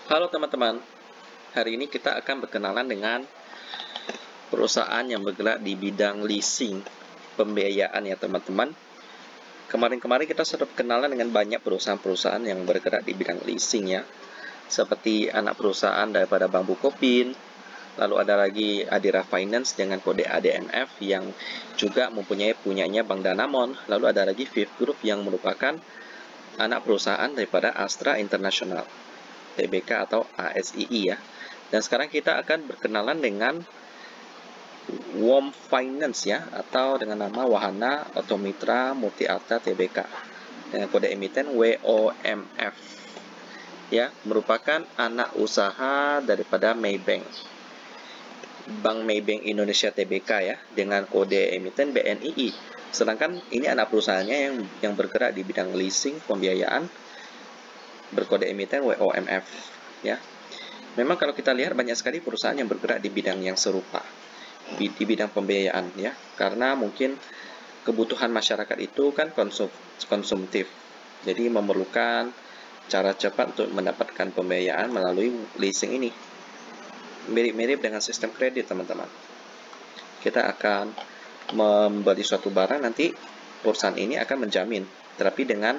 Halo teman-teman, hari ini kita akan berkenalan dengan perusahaan yang bergerak di bidang leasing pembiayaan ya teman-teman. Kemarin-kemarin kita sudah berkenalan dengan banyak perusahaan-perusahaan yang bergerak di bidang leasing ya, seperti anak perusahaan daripada Bank Bukopin, lalu ada lagi Adira Finance dengan kode ADNF yang juga punyanya Bank Danamon, lalu ada lagi Fifth Group yang merupakan anak perusahaan daripada Astra International TBK atau ASII ya. Dan sekarang kita akan berkenalan dengan WOM Finance ya, atau dengan nama Wahana Otomitra Multiarta Tbk dengan kode emiten WOMF ya, merupakan anak usaha daripada Maybank, Bank Maybank Indonesia Tbk ya, dengan kode emiten BNII. Sedangkan ini anak perusahaannya yang bergerak di bidang leasing pembiayaan berkode emiten WOMF ya. Memang kalau kita lihat banyak sekali perusahaan yang bergerak di bidang yang serupa, di bidang pembiayaan ya, karena mungkin kebutuhan masyarakat itu kan konsumtif, jadi memerlukan cara cepat untuk mendapatkan pembiayaan melalui leasing ini. Mirip-mirip dengan sistem kredit teman-teman. Kita akan membeli suatu barang, nanti perusahaan ini akan menjamin, tetapi dengan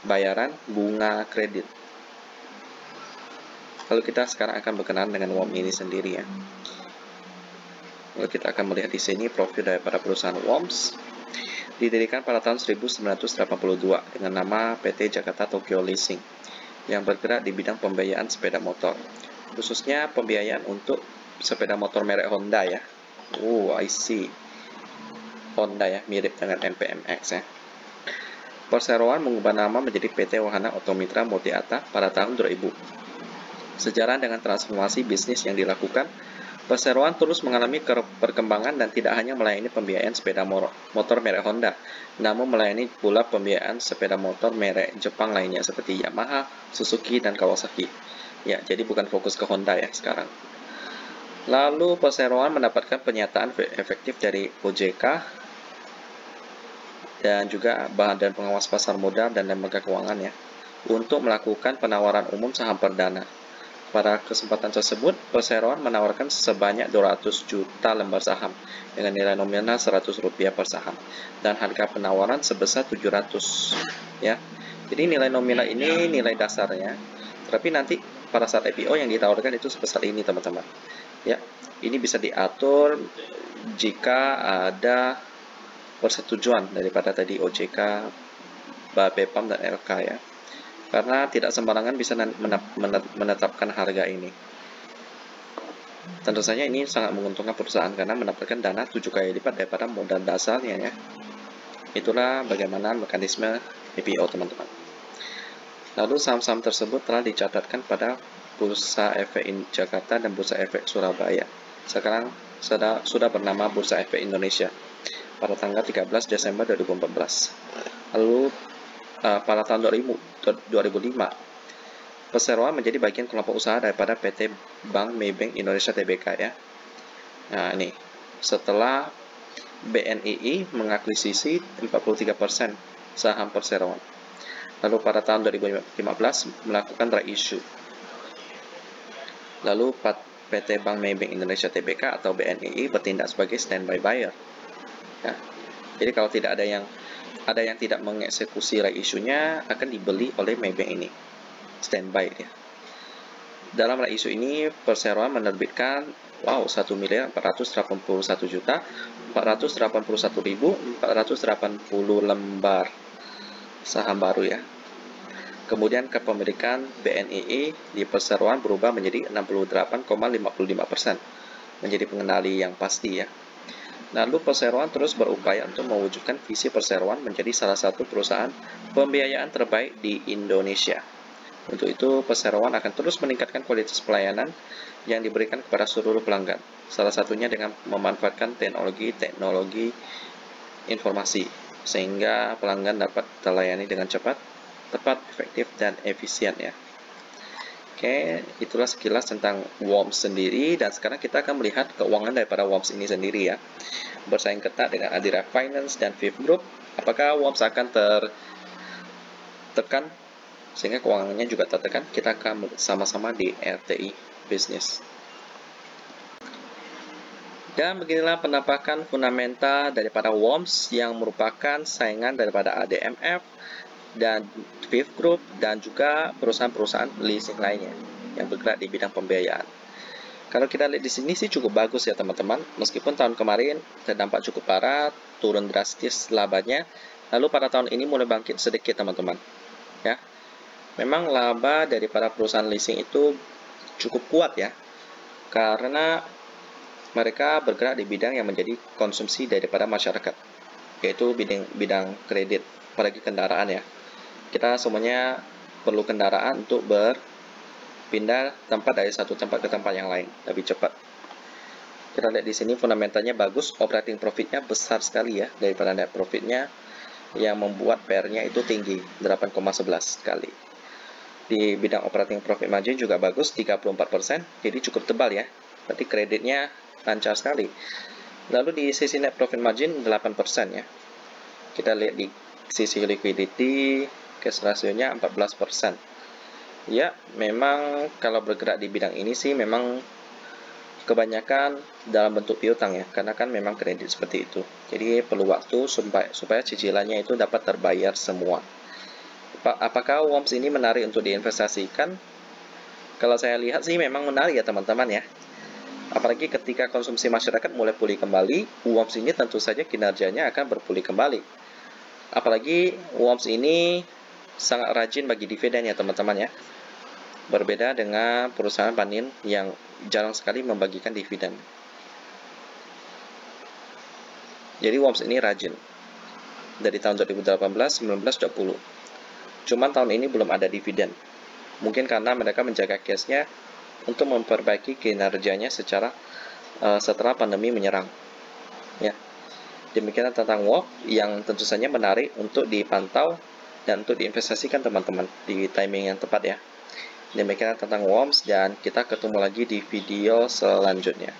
bayaran bunga kredit. Lalu kita sekarang akan berkenalan dengan WOM ini sendiri ya. Lalu kita akan melihat di sini profil daripada perusahaan WOMS. Didirikan pada tahun 1982 dengan nama PT Jakarta Tokyo Leasing yang bergerak di bidang pembiayaan sepeda motor, khususnya pembiayaan untuk sepeda motor merek Honda ya. I see. Honda ya, mirip dengan NPMX ya. Perseroan mengubah nama menjadi PT Wahana Otomitra Multiarta pada tahun 2000. Sejalan dengan transformasi bisnis yang dilakukan, perseroan terus mengalami perkembangan dan tidak hanya melayani pembiayaan sepeda motor merek Honda, namun melayani pula pembiayaan sepeda motor merek Jepang lainnya seperti Yamaha, Suzuki, dan Kawasaki. Ya, jadi bukan fokus ke Honda ya sekarang. Lalu perseroan mendapatkan pernyataan efektif dari OJK dan juga Badan Pengawas Pasar Modal dan Lembaga Keuangan ya, untuk melakukan penawaran umum saham perdana. Pada kesempatan tersebut, perseroan menawarkan sebanyak 200 juta lembar saham dengan nilai nominal Rp100 per saham dan harga penawaran sebesar 700 ya. Jadi nilai nominal ini nilai dasarnya, tapi nanti pada saat IPO yang ditawarkan itu sebesar ini teman-teman. Ya, ini bisa diatur jika ada persetujuan daripada tadi OJK, Bapepam dan LK ya. Karena tidak sembarangan bisa menetapkan harga ini. Tentu saja ini sangat menguntungkan perusahaan karena mendapatkan dana 7 kali lipat daripada modal dasarnya ya. Itulah bagaimana mekanisme IPO teman-teman. Lalu saham-saham tersebut telah dicatatkan pada Bursa Efek Jakarta dan Bursa Efek Surabaya. Sekarang sudah bernama Bursa Efek Indonesia pada tanggal 13 Desember 2014. Lalu pada tahun 2005, perseroan menjadi bagian kelompok usaha daripada PT Bank Maybank Indonesia Tbk ya. Nah ini, setelah BNII mengakuisisi 43% saham perseroan. Lalu pada tahun 2015 melakukan reissue. Lalu PT Bank Maybank Indonesia Tbk atau BNII bertindak sebagai standby buyer. Ya. Jadi kalau tidak ada yang tidak mengeksekusi reissue-nya akan dibeli oleh Maybank ini, standby ya. Dalam reissue ini perseroan menerbitkan 1.481.481.480 lembar saham baru ya. Kemudian kepemilikan BNII di perseroan berubah menjadi 68,55%, menjadi pengendali yang pasti ya. Lalu perseroan terus berupaya untuk mewujudkan visi perseroan menjadi salah satu perusahaan pembiayaan terbaik di Indonesia. Untuk itu, perseroan akan terus meningkatkan kualitas pelayanan yang diberikan kepada seluruh pelanggan. Salah satunya dengan memanfaatkan teknologi informasi, sehingga pelanggan dapat terlayani dengan cepat, tepat, efektif, dan efisien ya. Oke, itulah sekilas tentang WOMS sendiri, dan sekarang kita akan melihat keuangan daripada WOMS ini sendiri ya. Bersaing ketat dengan Adira Finance dan Fifth Group. Apakah WOMS akan tertekan sehingga keuangannya juga tertekan. Kita akan sama-sama di RTI Bisnis. Dan beginilah penampakan fundamental daripada WOMS yang merupakan saingan daripada ADMF dan Fifth Group dan juga perusahaan-perusahaan leasing lainnya yang bergerak di bidang pembiayaan. Kalau kita lihat di sini sih cukup bagus ya teman-teman, meskipun tahun kemarin terdampak cukup parah, turun drastis labanya, lalu pada tahun ini mulai bangkit sedikit teman-teman. Ya, memang laba daripada perusahaan leasing itu cukup kuat ya, karena mereka bergerak di bidang yang menjadi konsumsi daripada masyarakat, yaitu bidang kredit, apalagi kendaraan ya. Kita semuanya perlu kendaraan untuk berpindah tempat dari satu tempat ke tempat yang lain lebih cepat. Kita lihat di sini fundamentalnya bagus, operating profitnya besar sekali ya daripada net profitnya, yang membuat PR-nya itu tinggi, 8,11 kali. Di bidang operating profit margin juga bagus, 34%, jadi cukup tebal ya. Berarti kreditnya lancar sekali. Lalu di sisi net profit margin 8% ya. Kita lihat di sisi liquidity, cash ratio-nya 14%. Ya, memang kalau bergerak di bidang ini sih memang kebanyakan dalam bentuk piutang ya, karena kan memang kredit seperti itu. Jadi perlu waktu supaya cicilannya itu dapat terbayar semua. Apakah WOMS ini menarik untuk diinvestasikan? Kalau saya lihat sih memang menarik ya teman-teman ya. Apalagi ketika konsumsi masyarakat mulai pulih kembali, WOMS ini tentu saja kinerjanya akan berpulih kembali. Apalagi WOMS ini sangat rajin bagi dividen ya teman-teman ya. Berbeda dengan perusahaan panin yang jarang sekali membagikan dividen. Jadi WOMS ini rajin. Dari tahun 2018, 19, 20. Cuman tahun ini belum ada dividen. Mungkin karena mereka menjaga cashnya untuk memperbaiki kinerjanya setelah pandemi menyerang. Ya. Demikian tentang WOMS yang tentu saja menarik untuk dipantau dan untuk diinvestasikan teman-teman di timing yang tepat ya. Demikian tentang WOMS dan kita ketemu lagi di video selanjutnya.